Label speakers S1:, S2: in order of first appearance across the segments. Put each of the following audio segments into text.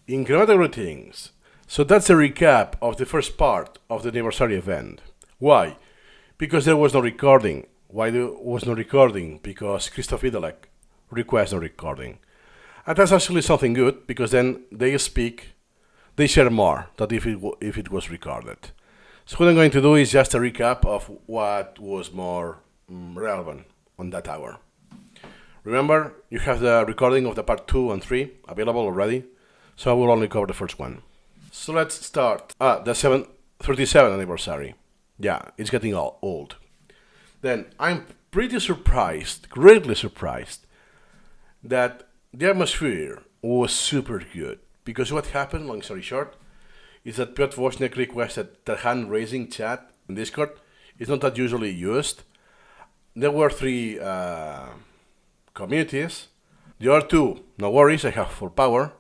S1: Incremental routines. So that's a recap of the first part of the anniversary event. Why? Because there was no recording. Why there was no recording? Because Krzysztof Biedalak requests no recording. And that's actually something good, because then they speak, they share more than if it was recorded. So what I'm going to do is just a recap of what was more relevant on that hour. Remember, you have the recording of the part 2 and 3 available already, so I will only cover the first one. So let's start. The 37th anniversary. Yeah, it's getting old. Then I'm pretty surprised, greatly surprised, that the atmosphere was super good. Because what happened, long story short, is that Piotr Wozniak requested the hand-raising chat in Discord. It's not that usually used. There were 3 communities. The other 2, no worries, I have full power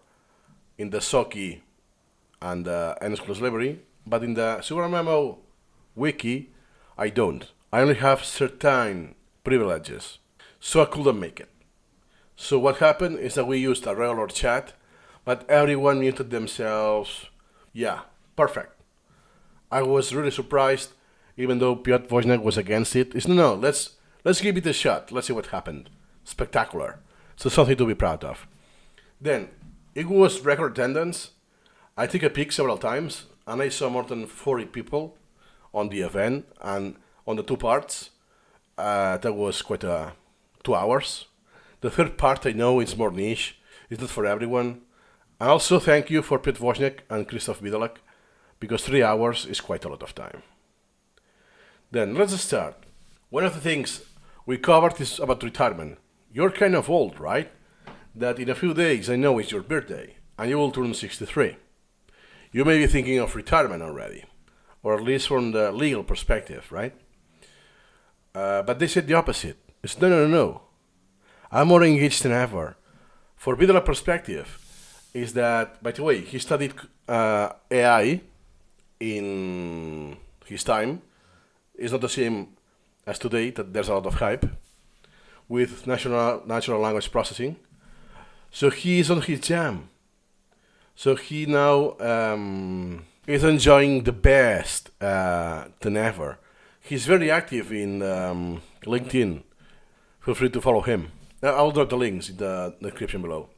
S1: in the Soki and NSClose library, but in the Supermemo wiki, I don't. I only have certain privileges, so I couldn't make it. So what happened is that we used a regular chat, but everyone muted themselves. Yeah, perfect. I was really surprised, even though Piotr Wozniak was against it. It's no, let's give it a shot. Let's see what happened. Spectacular. So something to be proud of. Then, it was record attendance. I took a peek several times, and I saw more than 40 people on the event, and on the 2 parts, that was quite 2 hours. The third part, I know, is more niche. It's not for everyone. And also, thank you for Piotr Wozniak and Krzysztof Biedalak, because 3 hours is quite a lot of time. Then, let's start. One of the things we covered is about retirement. You're kind of old, right? That in a few days, I know it's your birthday, and you will turn 63. You may be thinking of retirement already, or at least from the legal perspective, right? But they said the opposite. It's no. I'm more engaged than ever. For Biedalak perspective, is that, by the way, he studied AI in his time. It's not the same as today, that there's a lot of hype with natural language processing. So he is on his jam. So he now is enjoying the best than ever. He's very active in LinkedIn. Feel free to follow him. I'll drop the links in the description below.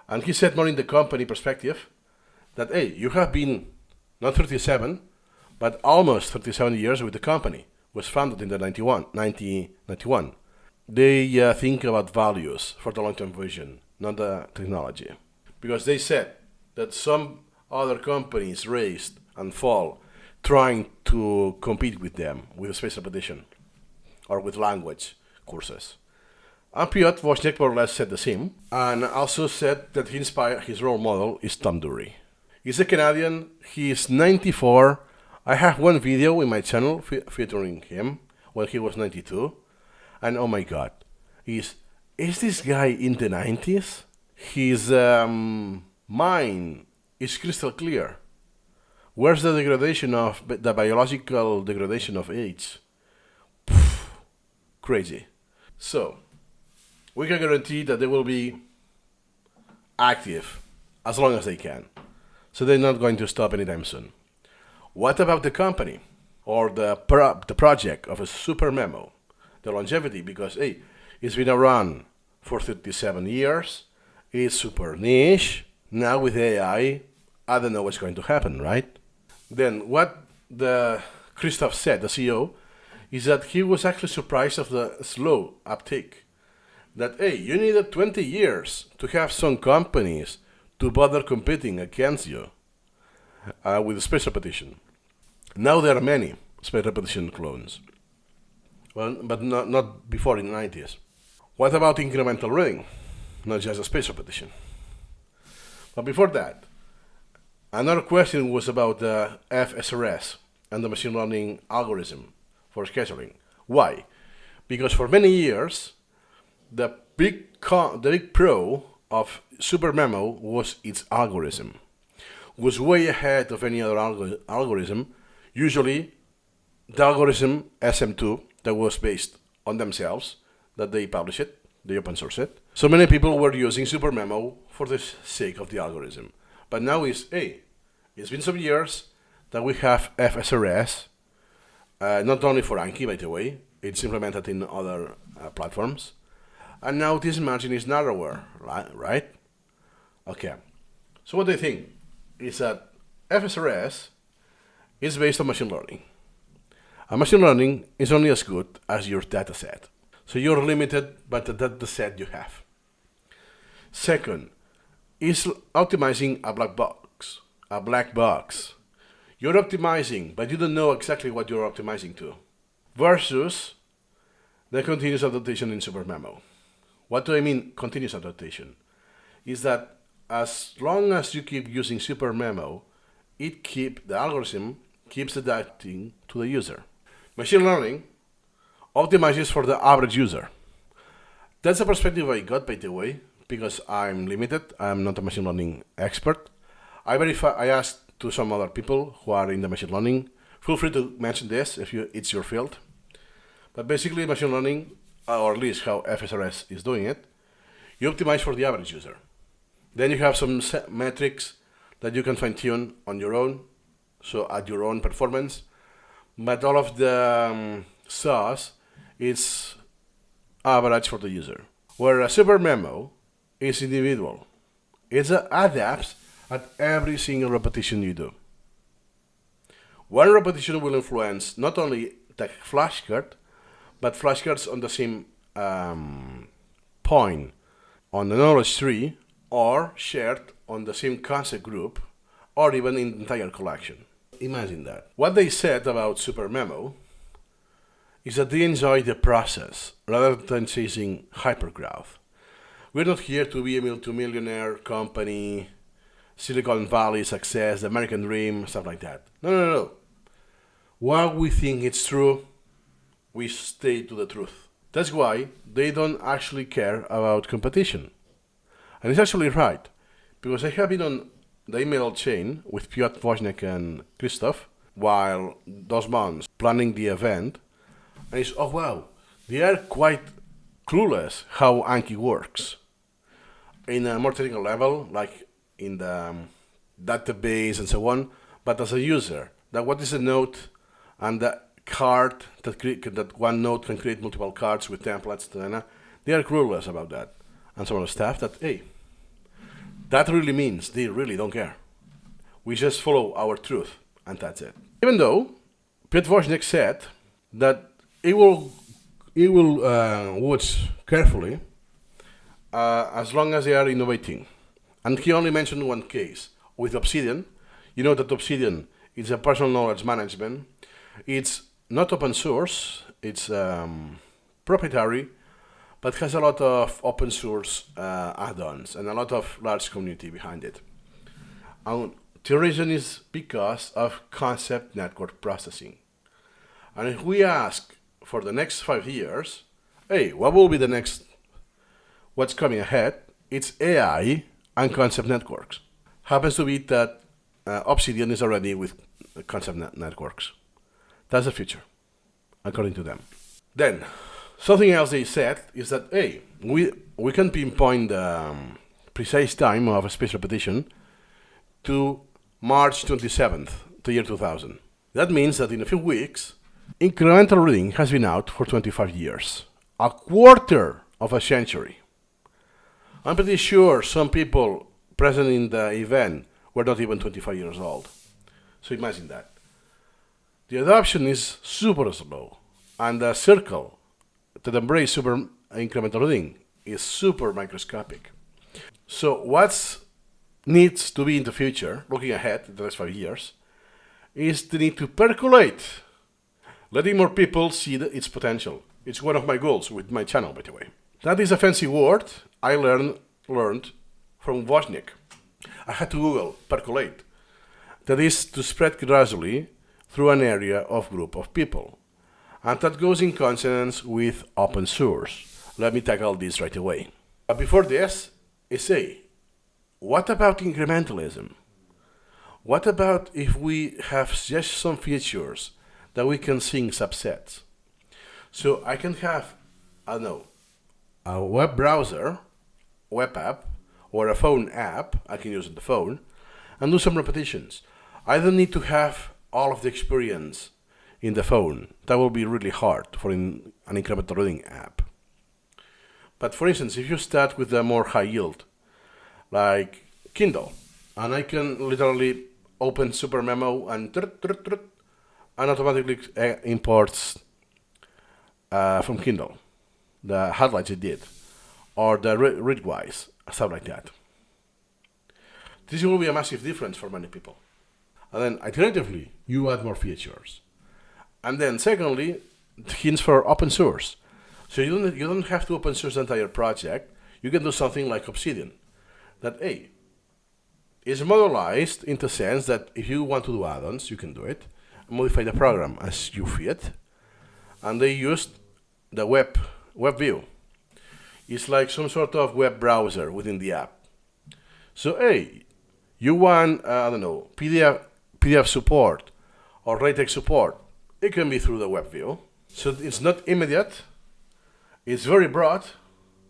S1: And he said more in the company perspective that, hey, you have been not 37, but almost 37 years with the company. It was founded in the 1991. They think about values for the long-term vision, not the technology. Because they said that some other companies raised and fall trying to compete with them with space repetition or with language courses. And Piotr Wozniak more or less said the same, and also said that his role model is Tom Dury. He's a Canadian, he is 94. I have one video in my channel featuring him when he was 92. And oh my god, is this guy in the 90s? His mind is crystal clear. Where's the degradation of the biological degradation of age? Pff, crazy. So, we can guarantee that they will be active as long as they can. So they're not going to stop anytime soon. What about the company or the project of a Supermemo? The longevity, because hey, it's been around for 37 years, it's super niche. Now with AI, I don't know what's going to happen, right? Then what the Krzysztof said, the CEO, is that he was actually surprised of the slow uptake. That hey, you needed 20 years to have some companies to bother competing against you with space repetition. Now there are many space repetition clones. Well, but not before in the 90s. What about incremental reading? Not just a space repetition. But before that, another question was about the SRS and the machine learning algorithm for scheduling. Why? Because for many years, the big pro of Supermemo was its algorithm. It was way ahead of any other algorithm. Usually, the algorithm SM2 that was based on themselves, that they publish it, they open source it. So many people were using Supermemo for the sake of the algorithm. But now it's been some years that we have FSRS, not only for Anki, by the way, it's implemented in other platforms. And now this margin is narrower, right? Okay. So what do you think? Is that FSRS is based on machine learning. And machine learning is only as good as your data set. So you're limited by the data set you have. Second, is optimizing a black box. A black box. You're optimizing, but you don't know exactly what you're optimizing to. Versus the continuous adaptation in Supermemo. What do I mean continuous adaptation? Is that as long as you keep using Supermemo, the algorithm keeps adapting to the user. Machine learning optimizes for the average user. That's a perspective I got, by the way, because I'm limited. I'm not a machine learning expert. I asked to some other people who are in the machine learning. Feel free to mention this if it's your field. But basically, machine learning, or at least how FSRS is doing it, you optimize for the average user. Then you have some metrics that you can fine-tune on your own, so at your own performance. But all of the sauce is average for the user. Whereas Supermemo is individual. It adapts at every single repetition you do. One repetition will influence not only the flashcard, but flashcards on the same point on the knowledge tree, or shared on the same concept group, or even in the entire collection. Imagine that. What they said about Supermemo is that they enjoy the process rather than chasing hypergrowth. We're not here to be a multi-millionaire company, Silicon Valley success, the American dream, stuff like that. No. What we think it's true, we stay to the truth. That's why they don't actually care about competition. And it's actually right, because I have been on the email chain with Piotr, Wozniak, and Krzysztof while those months planning the event, and it's, oh wow, they are quite clueless how Anki works. In a more technical level, like in the database and so on, but as a user, that what is a node and the card that one node can create multiple cards with templates, they are clueless about that. And some of the staff that, that really means they really don't care. We just follow our truth, and that's it. Even though Piotr Wozniak said that he will watch carefully as long as they are innovating. And he only mentioned one case with Obsidian. You know that Obsidian is a personal knowledge management. It's not open source, it's proprietary, but has a lot of open source add-ons and a lot of large community behind it. And the reason is because of concept network processing. And if we ask for the next 5 years, what will be the next, what's coming ahead? It's AI and concept networks. Happens to be that Obsidian is already with concept networks. That's the future, according to them. Then, something else they said is that, we can pinpoint the precise time of a space repetition to March 27th, the year 2000. That means that in a few weeks, incremental reading has been out for 25 years, a quarter of a century. I'm pretty sure some people present in the event were not even 25 years old. So imagine that. The adoption is super slow, and the circle that embrace super incremental reading is super microscopic. So what needs to be in the future, looking ahead in the next 5 years, is the need to percolate, letting more people see its potential. It's one of my goals with my channel, by the way. That is a fancy word I learned from Wozniak. I had to Google percolate. That is to spread gradually through an area of group of people. And that goes in consonance with open source. Let me tackle this right away. But before this, what about incrementalism? What about if we have just some features that we can sync subsets? So I can have, a web browser, web app, or a phone app I can use on the phone and do some repetitions. I don't need to have all of the experience in the phone. That will be really hard for an incremental reading app. But for instance, if you start with a more high yield, like Kindle, and I can literally open Supermemo and automatically imports from Kindle the highlights it did, or the readwise, stuff like that. This will be a massive difference for many people. And then alternatively, you add more features. And then secondly, hints for open source. So you don't have to open source the entire project. You can do something like Obsidian. That is modelized in the sense that if you want to do add-ons, you can do it, modify the program as you fit. And they used the web view. It's like some sort of web browser within the app. So you want, I don't know, PDF support or LaTeX support. It can be through the web view. So it's not immediate. It's very broad.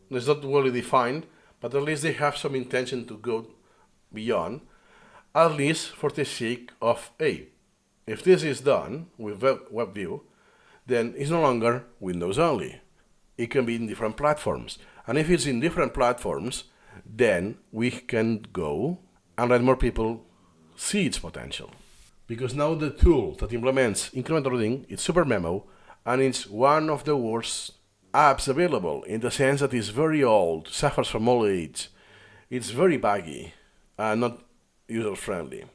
S1: It's not well defined, but at least they have some intention to go beyond, at least for the sake of, if this is done with web view, then it's no longer Windows only. It can be in different platforms. And if it's in different platforms, then we can go and let more people see its potential. Because now the tool that implements incremental reading is Supermemo, and it's one of the worst apps available in the sense that it's very old, suffers from old age, it's very buggy, and not user-friendly.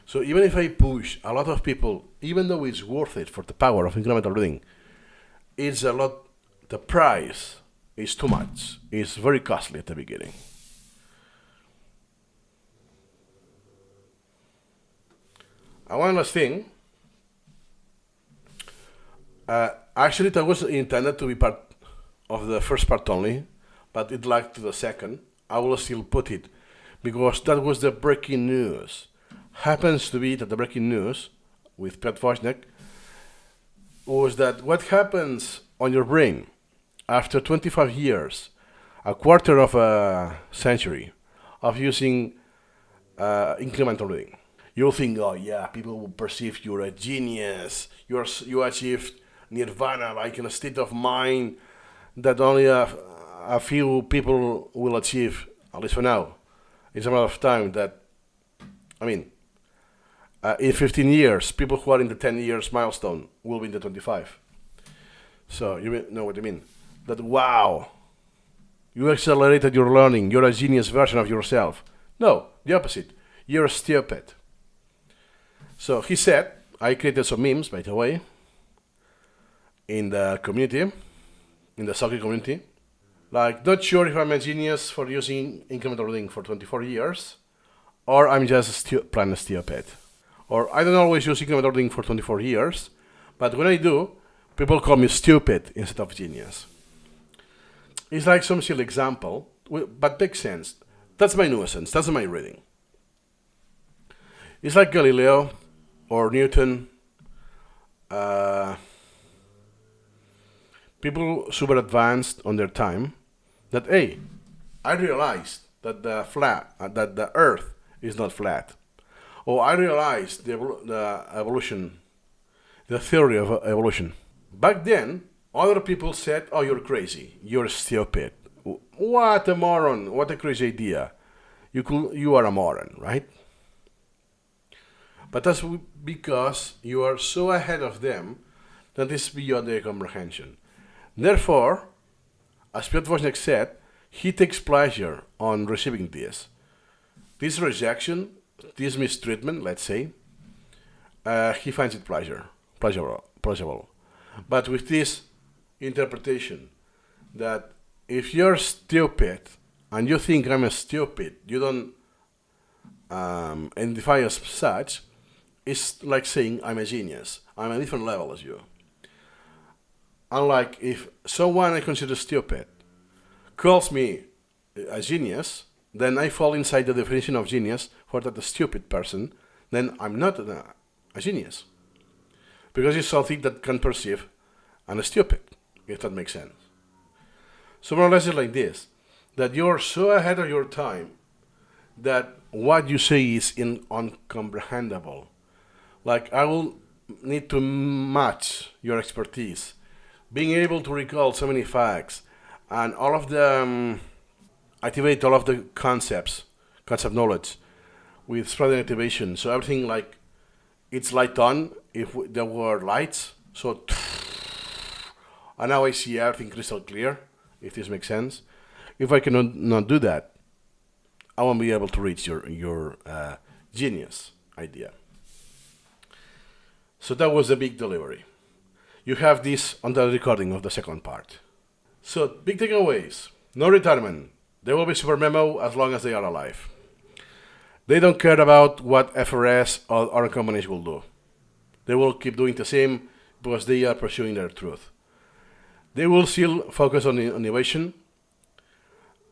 S1: So even if I push a lot of people, even though it's worth it for the power of incremental reading, it's a lot, the price is too much. It's very costly at the beginning. And one last thing, actually that was intended to be part of the first part only, but it lagged to the second. I will still put it, because that was the breaking news. Happens to be that the breaking news with Piotr Wozniak was that what happens on your brain after 25 years, a quarter of a century of using incremental reading. You'll think, oh yeah, people will perceive you're a genius, you achieved nirvana, like in a state of mind that only a few people will achieve, at least for now. It's a matter of time that, in 15 years, people who are in the 10 years milestone will be in the 25. So you know what I mean? That, wow, you accelerated your learning, you're a genius version of yourself. No, the opposite, you're stupid. So he said, I created some memes, by the way, in the community, in the soccer community, like, not sure if I'm a genius for using incremental reading for 24 years, or I'm just plain stupid. Or I don't always use incremental reading for 24 years, but when I do, people call me stupid instead of genius. It's like some silly example, but makes sense. That's my nuisance, that's my reading. It's like Galileo or Newton, people super advanced on their time, that I realized that the Earth is not flat. Or I realized the evolution, the theory of evolution. Back then, other people said, oh, you're crazy, you're stupid. What a moron, what a crazy idea. You are a moron, right? But that's because you are so ahead of them that it's beyond their comprehension. Therefore, as Piotr Wozniak said, he takes pleasure on receiving this. This rejection, this mistreatment, let's say, he finds it pleasurable. But with this interpretation that if you're stupid and you think I'm a stupid, you don't identify as such, it's like saying I'm a genius. I'm a different level as you. Unlike if someone I consider stupid calls me a genius, then I fall inside the definition of genius for that stupid person, then I'm not a genius. Because it's something that can perceive and stupid, if that makes sense. So more or less it's like this, that you're so ahead of your time that what you say is incomprehensible. Like I will need to match your expertise, being able to recall so many facts, and all of the activate all of the concept knowledge with spreading activation. So everything like it's light on if there were lights. So and now I see everything crystal clear. If this makes sense. If I cannot not do that, I won't be able to reach your genius idea. So that was a big delivery. You have this on the recording of the second part. So big takeaways: no retirement. There will be Supermemo as long as they are alive. They don't care about what SRS or other companies will do. They will keep doing the same because they are pursuing their truth. They will still focus on innovation,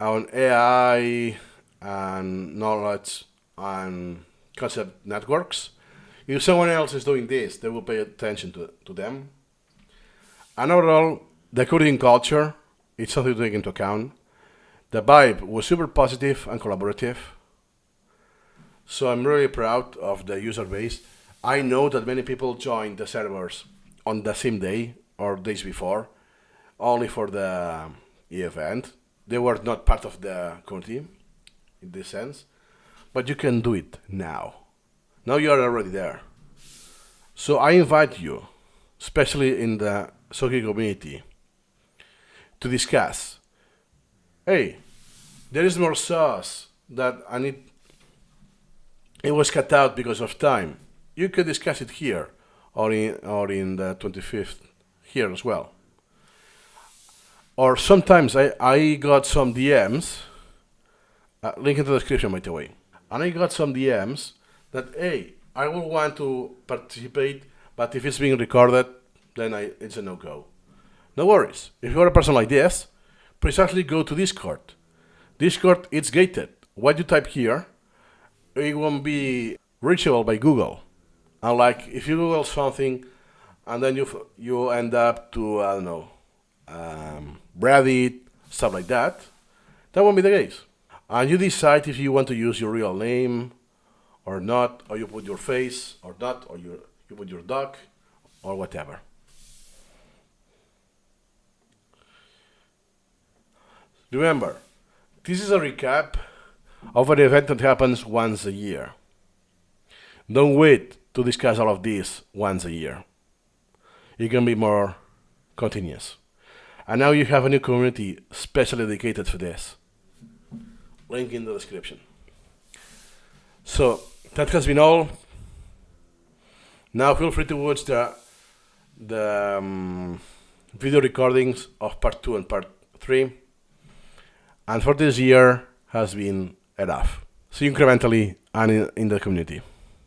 S1: on AI and knowledge and concept networks. If someone else is doing this, they will pay attention to them. And overall, the coding culture, it's something to take into account. The vibe was super positive and collaborative. So I'm really proud of the user base. I know that many people joined the servers on the same day or days before, only for the event. They were not part of the community in this sense, but you can do it now. Now you are already there. So I invite you, especially in the Soki community, to discuss. Hey, there is more sauce that I need. It was cut out because of time. You could discuss it here or in the 25th here as well. Or sometimes I got some DMs, link in the description by the way, and I got some DMs that, hey, I will want to participate, but if it's being recorded, then it's a no-go. No worries. If you're a person like this, precisely go to Discord. Discord, it's gated. What you type here, it won't be reachable by Google. Unlike if you Google something, and then you end up to, I don't know, Reddit, stuff like that, that won't be the case. And you decide if you want to use your real name or not, or you put your face or not, or you put your dog or whatever. Remember, this is a recap of an event that happens once a year. Don't wait to discuss all of this once a year. It can be more continuous. And now you have a new community specially dedicated for this. Link in the description. So that has been all. Now feel free to watch the video recordings of part 2 and part 3. And for this year has been enough. See you incrementally and in the community.